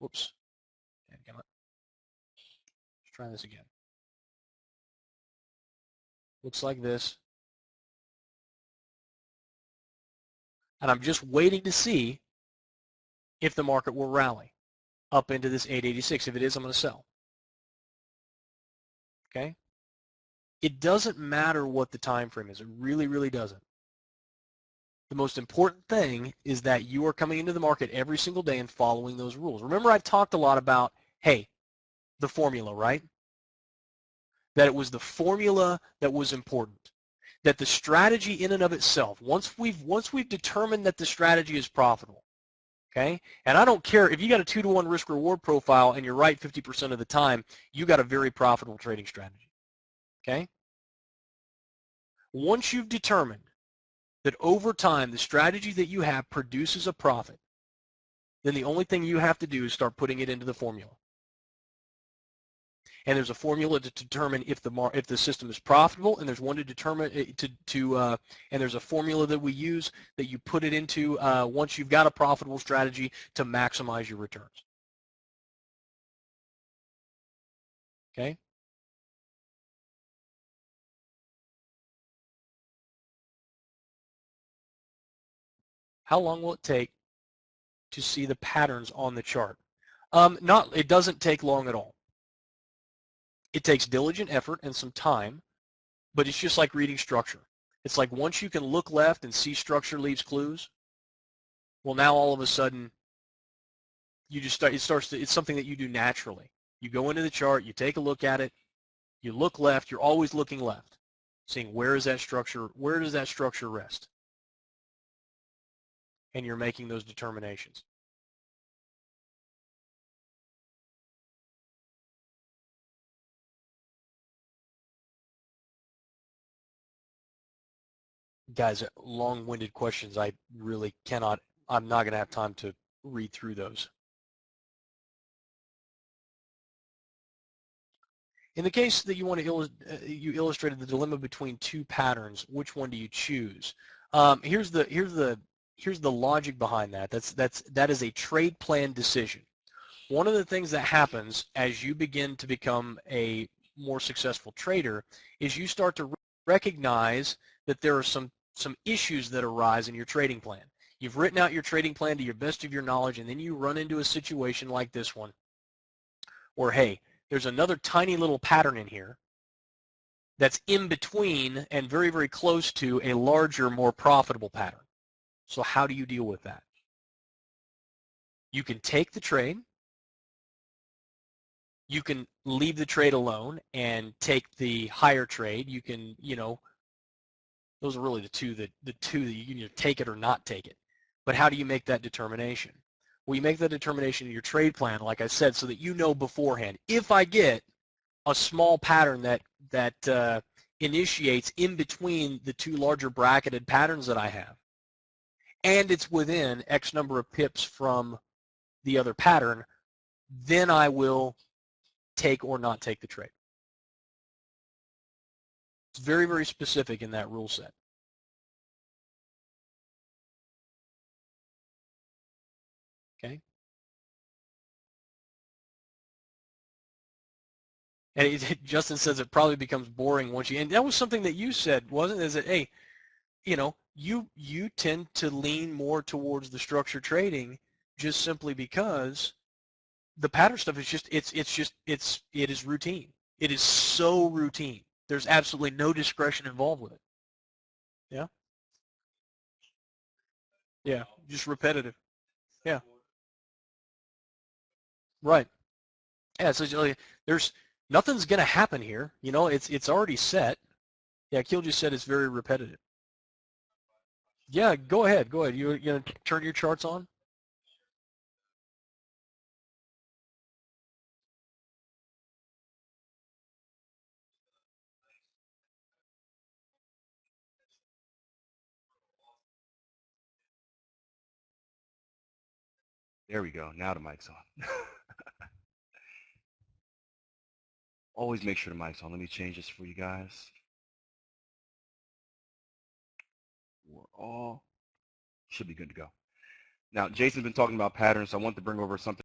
Whoops. Let's try this again. Looks like this. And I'm just waiting to see if the market will rally up into this 886. If it is, I'm going to sell. Okay? It doesn't matter what the time frame is. It really, really doesn't. The most important thing is that you are coming into the market every single day and following those rules. Remember, I've talked a lot about, hey, the formula, right? That it was the formula that was important. That the strategy in and of itself, once we've determined that the strategy is profitable, okay? And I don't care if you got a 2-to-1 risk-reward profile and you're right 50% of the time, you got a very profitable trading strategy, okay? Once you've determined that over time the strategy that you have produces a profit, then the only thing you have to do is start putting it into the formula. And there's a formula to determine if the system is profitable, and there's one to determine and there's a formula that we use that you put it into once you've got a profitable strategy to maximize your returns. Okay. How long will it take to see the patterns on the chart? It doesn't take long at all. It takes diligent effort and some time, but it's just like reading structure. It's like once you can look left and see structure leaves clues, well, now all of a sudden you just start. It's something that you do naturally. You go into the chart, you take a look at it, you look left. You're always looking left, seeing where does that structure rest, and you're making those determinations. Guys, long-winded questions. I'm not going to have time to read through those. In the case that you want to you illustrated the dilemma between two patterns, which one do you choose? Here's the logic behind that. That is a trade plan decision. One of the things that happens as you begin to become a more successful trader is you start to recognize that there are some issues that arise in your trading plan. You've written out your trading plan to your best of your knowledge, and then you run into a situation like this one where, hey, there's another tiny little pattern in here that's in between and very, very close to a larger, more profitable pattern. So how do you deal with that? You can take the trade. You can leave the trade alone and take the higher trade. You can, those are really the two that you can either take it or not take it. But how do you make that determination? Well, you make that determination in your trade plan, like I said, so that you know beforehand. If I get a small pattern that initiates in between the two larger bracketed patterns that I have, and it's within X number of pips from the other pattern, then I will take or not take the trade. It's very, very specific in that rule set. Okay. And Justin says it probably becomes boring once you, and that was something that you said, wasn't it? Is that, hey, you tend to lean more towards the structured trading just simply because the pattern stuff is just, it is routine. It is so routine. There's absolutely no discretion involved with it. Yeah. Yeah. Just repetitive. Yeah. Right. Yeah. So there's nothing's going to happen here. It's already set. Yeah. Keel just said it's very repetitive. Yeah. Go ahead. Go ahead. You going to turn your charts on? There we go. Now the mic's on. Always make sure the mic's on. Let me change this for you guys. We're all should be good to go. Now, Jason's been talking about patterns, so I want to bring over something